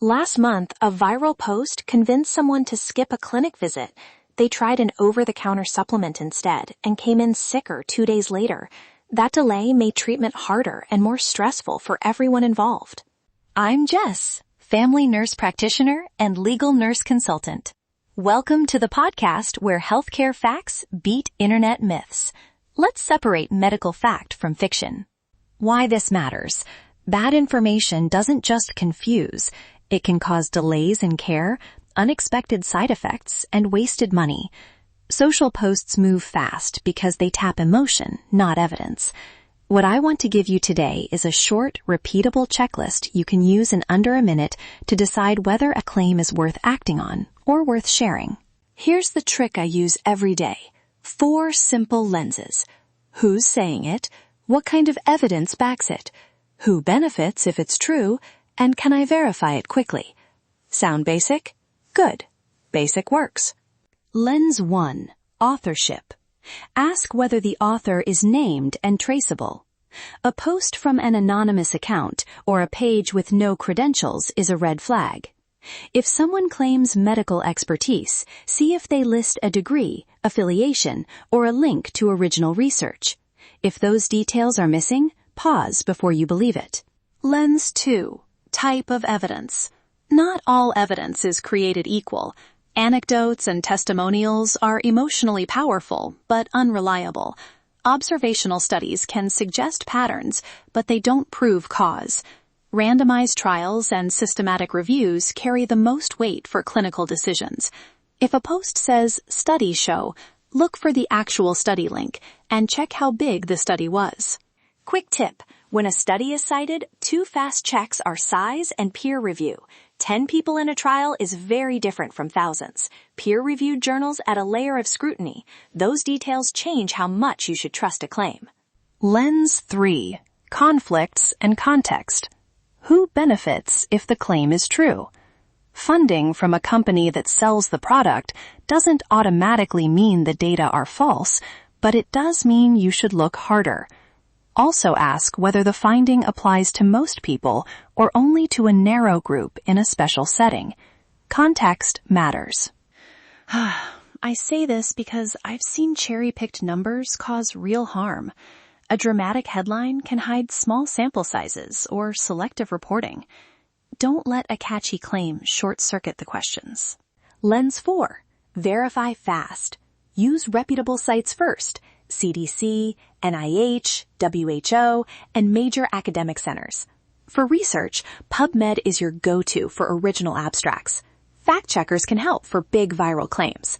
Last month, a viral post convinced someone to skip a clinic visit. They tried an over-the-counter supplement instead and came in sicker 2 days later. That delay made treatment harder and more stressful for everyone involved. I'm Jess, family nurse practitioner and legal nurse consultant. Welcome to the podcast where healthcare facts beat internet myths. Let's separate medical fact from fiction. Why this matters. Bad information doesn't just confuse. It can cause delays in care, unexpected side effects, and wasted money. Social posts move fast because they tap emotion, not evidence. What I want to give you today is a short, repeatable checklist you can use in under a minute to decide whether a claim is worth acting on or worth sharing. Here's the trick I use every day. 4 simple lenses. Who's saying it? What kind of evidence backs it? Who benefits if it's true? And can I verify it quickly? Sound basic? Good. Basic works. Lens 1. Authorship. Ask whether the author is named and traceable. A post from an anonymous account or a page with no credentials is a red flag. If someone claims medical expertise, see if they list a degree, affiliation, or a link to original research. If those details are missing, pause before you believe it. Lens 2. Type of evidence. Not all evidence is created equal. Anecdotes and testimonials are emotionally powerful, but unreliable. Observational studies can suggest patterns, but they don't prove cause. Randomized trials and systematic reviews carry the most weight for clinical decisions. If a post says studies show, look for the actual study link and check how big the study was. Quick tip. When a study is cited, 2 fast checks are size and peer review. 10 people in a trial is very different from thousands. Peer-reviewed journals add a layer of scrutiny. Those details change how much you should trust a claim. Lens 3. Conflicts and context. Who benefits if the claim is true? Funding from a company that sells the product doesn't automatically mean the data are false, but it does mean you should look harder. Also ask whether the finding applies to most people or only to a narrow group in a special setting. Context matters. I say this because I've seen cherry-picked numbers cause real harm. A dramatic headline can hide small sample sizes or selective reporting. Don't let a catchy claim short-circuit the questions. Lens 4. Verify fast. Use reputable sites first. CDC, NIH, WHO, and major academic centers. For research, PubMed is your go-to for original abstracts. Fact-checkers can help for big viral claims.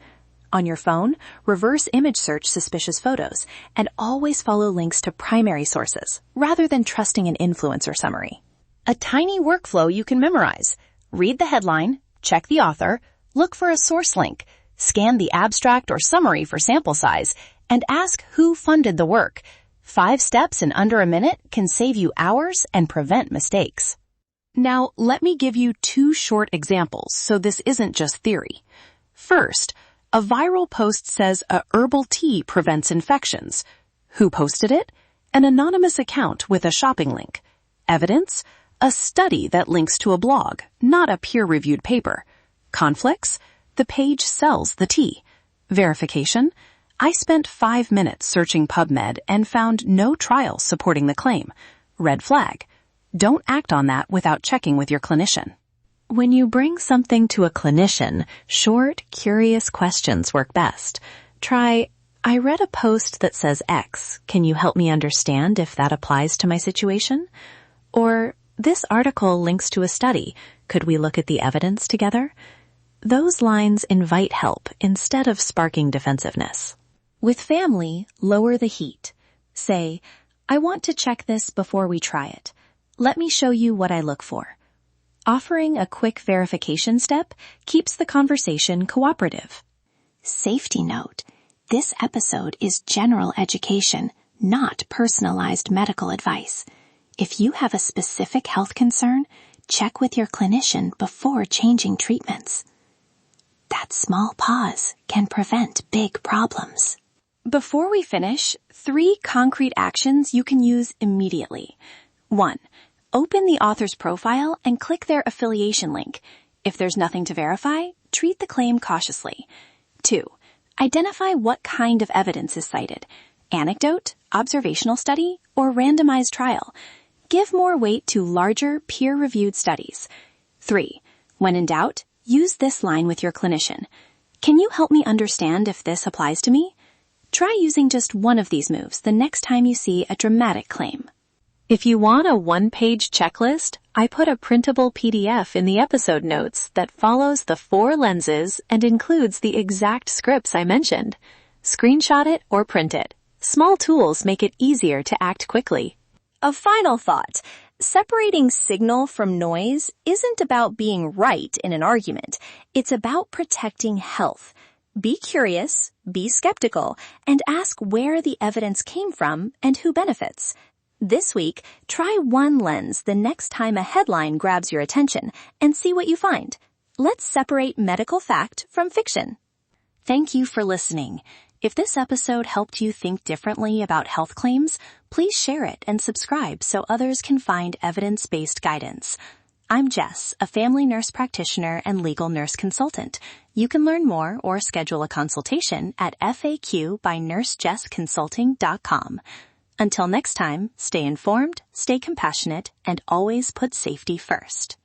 On your phone, reverse image search suspicious photos and always follow links to primary sources rather than trusting an influencer summary. A tiny workflow you can memorize. Read the headline, check the author, look for a source link, scan the abstract or summary for sample size, and ask who funded the work. 5 steps in under a minute can save you hours and prevent mistakes. Now, let me give you 2 short examples so this isn't just theory. First, a viral post says a herbal tea prevents infections. Who posted it? An anonymous account with a shopping link. Evidence? A study that links to a blog, not a peer-reviewed paper. Conflicts? The page sells the tea. Verification? I spent 5 minutes searching PubMed and found no trials supporting the claim. Red flag. Don't act on that without checking with your clinician. When you bring something to a clinician, short, curious questions work best. Try, I read a post that says X. Can you help me understand if that applies to my situation? Or, this article links to a study. Could we look at the evidence together? Those lines invite help instead of sparking defensiveness. With family, lower the heat. Say, I want to check this before we try it. Let me show you what I look for. Offering a quick verification step keeps the conversation cooperative. Safety note. This episode is general education, not personalized medical advice. If you have a specific health concern, check with your clinician before changing treatments. That small pause can prevent big problems. Before we finish, 3 concrete actions you can use immediately. 1. Open the author's profile and click their affiliation link. If there's nothing to verify, treat the claim cautiously. 2. Identify what kind of evidence is cited: anecdote, observational study, or randomized trial. Give more weight to larger, peer-reviewed studies. 3. When in doubt, use this line with your clinician: "Can you help me understand if this applies to me?" Try using just one of these moves the next time you see a dramatic claim. If you want a one-page checklist, I put a printable PDF in the episode notes that follows the 4 lenses and includes the exact scripts I mentioned. Screenshot it or print it. Small tools make it easier to act quickly. A final thought. Separating signal from noise isn't about being right in an argument. It's about protecting health. Be curious, be skeptical, and ask where the evidence came from and who benefits. This week, try one lens the next time a headline grabs your attention and see what you find. Let's separate medical fact from fiction. Thank you for listening. If this episode helped you think differently about health claims, please share it and subscribe so others can find evidence-based guidance. I'm Jess, a family nurse practitioner and legal nurse consultant. You can learn more or schedule a consultation at faq.nursejessconsulting.com. Until next time, stay informed, stay compassionate, and always put safety first.